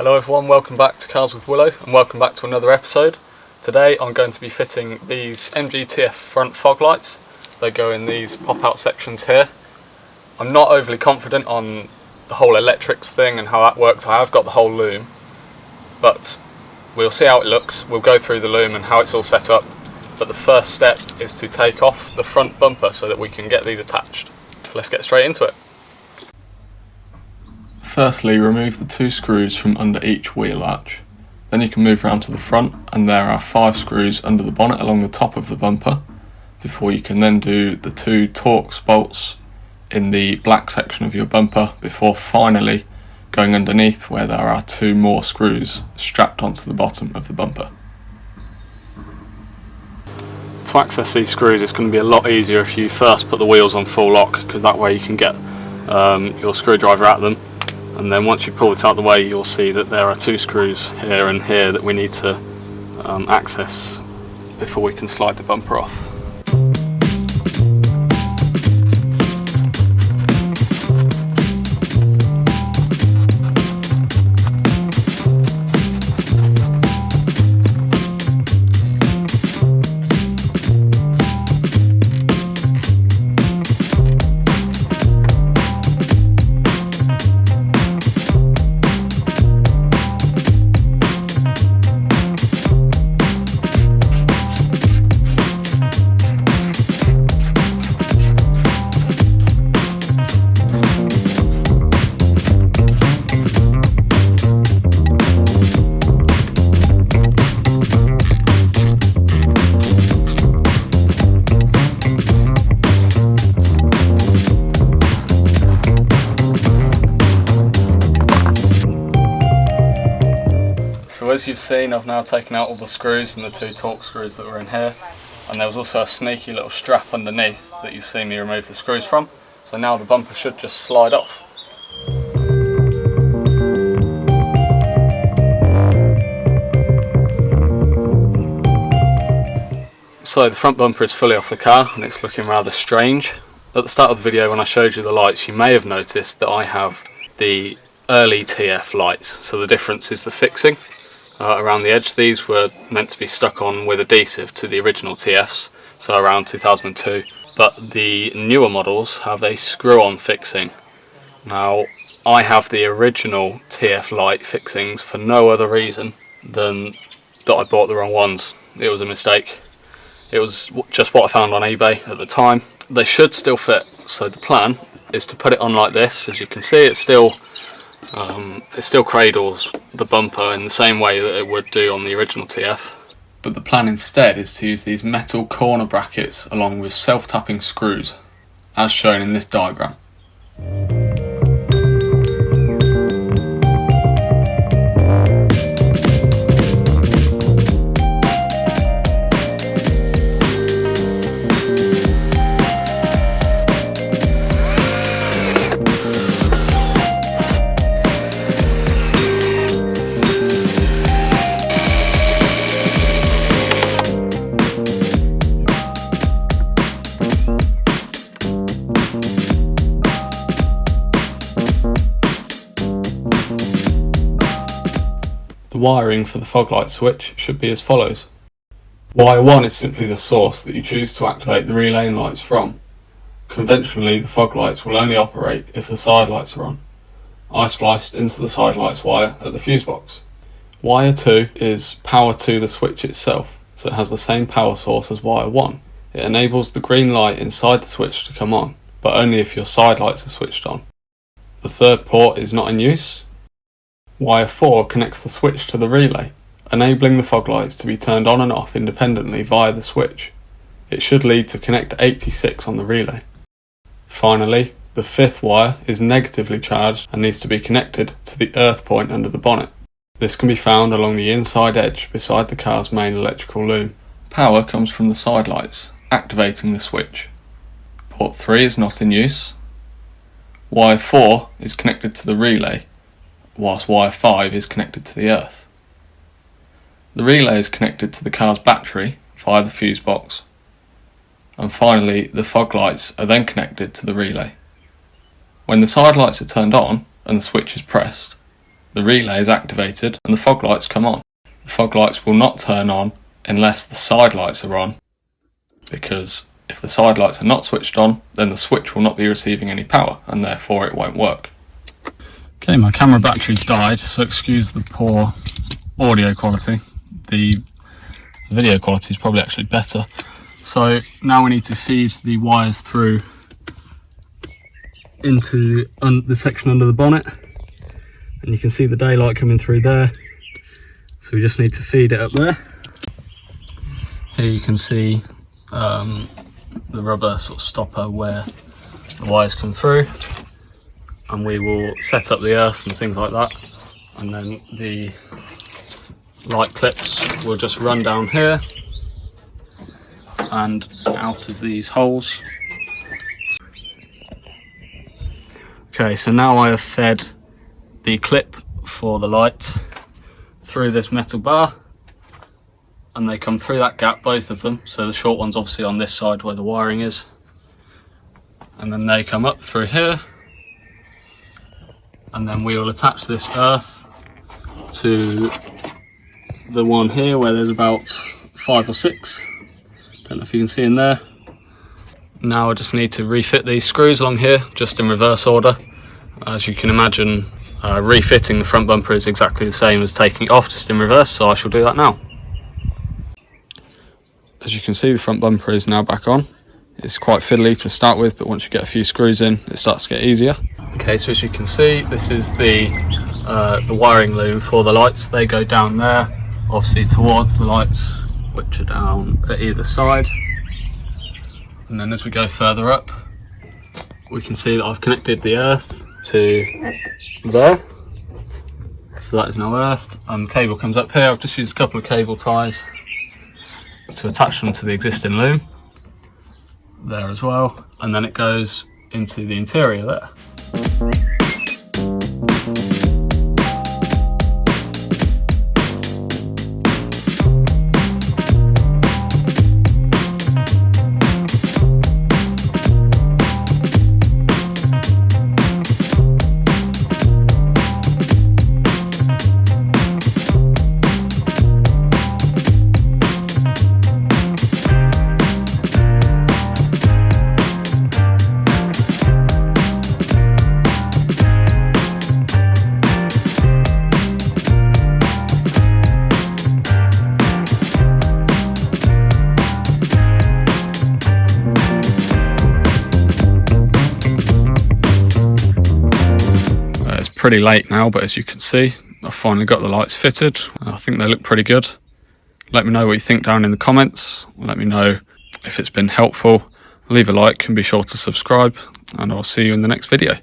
Hello everyone, welcome back to Cars with Willow and welcome back to another episode. Today I'm going to be fitting these MGTF front fog lights. They go in these pop-out sections here. I'm not overly confident on the whole electrics thing and how that works. I have got the whole loom, but we'll see how it looks. We'll go through the loom and how it's all set up, but the first step is to take off the front bumper so that we can get these attached. So let's get straight into it. Firstly, remove the 2 screws from under each wheel arch. Then you can move around to the front and there are 5 screws under the bonnet along the top of the bumper, before you can then do the 2 Torx bolts in the black section of your bumper, before finally going underneath where there are 2 more screws strapped onto the bottom of the bumper. To access these screws, it's going to be a lot easier if you first put the wheels on full lock, because that way you can get your screwdriver at them. And then once you pull this out of the way, you'll see that there are 2 screws here and here that we need to access before we can slide the bumper off. So as you've seen, I've now taken out all the screws and the 2 Torx screws that were in here, and there was also a sneaky little strap underneath that you've seen me remove the screws from, so now the bumper should just slide off. So the front bumper is fully off the car and it's looking rather strange. At the start of the video when I showed you the lights, you may have noticed that I have the early TF lights, so the difference is the fixing. Around the edge, these were meant to be stuck on with adhesive to the original TFs, so around 2002, but the newer models have a screw-on fixing. Now, I have the original TF light fixings for no other reason than that I bought the wrong ones. It was a mistake. It was just what I found on eBay at the time. They should still fit, so the plan is to put it on like this. As you can see, it still cradles the bumper in the same way that it would do on the original TF. But the plan instead is to use these metal corner brackets along with self-tapping screws, as shown in this diagram. The wiring for the fog light switch should be as follows. Wire 1 is simply the source that you choose to activate the relay and lights from. Conventionally, the fog lights will only operate if the side lights are on. I spliced into the side lights wire at the fuse box. Wire 2 is power to the switch itself, so it has the same power source as wire 1. It enables the green light inside the switch to come on, but only if your side lights are switched on. The third port is not in use. Wire 4 connects the switch to the relay, enabling the fog lights to be turned on and off independently via the switch. It should lead to connector 86 on the relay. Finally, the 5th wire is negatively charged and needs to be connected to the earth point under the bonnet. This can be found along the inside edge beside the car's main electrical loom. Power comes from the side lights, activating the switch. Port 3 is not in use. Wire 4 is connected to the relay, whilst wire 5 is connected to the earth. The relay is connected to the car's battery via the fuse box, and finally the fog lights are then connected to the relay. When the side lights are turned on and the switch is pressed, the relay is activated and the fog lights come on. The fog lights will not turn on unless the side lights are on, because if the side lights are not switched on, then the switch will not be receiving any power and therefore it won't work. Okay, my camera battery died, so excuse the poor audio quality. The video quality is probably actually better. So now we need to feed the wires through into the section under the bonnet, and you can see the daylight coming through there, so we just need to feed it up there. Here you can see the rubber sort of stopper where the wires come through, and we will set up the earth and things like that, and then the light clips will just run down here and out of these holes. Okay, so now I have fed the clip for the light through this metal bar, and they come through that gap, both of them. So the short one's obviously on this side where the wiring is, and then they come up through here, and then we will attach this earth to the one here where there's about 5 or 6. Don't know if you can see in there. Now I just need to refit these screws along here, just in reverse order. As you can imagine, refitting the front bumper is exactly the same as taking it off, just in reverse, so I shall do that now. As you can see, the front bumper is now back on. It's quite fiddly to start with, but once you get a few screws in, it starts to get easier. Okay, so as you can see, this is the wiring loom for the lights. They go down there, obviously towards the lights, which are down at either side. And then as we go further up, we can see that I've connected the earth to there. So that is now earthed, and the cable comes up here. I've just used a couple of cable ties to attach them to the existing loom there as well, and then it goes into the interior there. Pretty late now, but as you can see, I've finally got the lights fitted. I think they look pretty good. Let me know what you think down in the comments. Let me know if it's been helpful. Leave a like and be sure to subscribe, and I'll see you in the next video.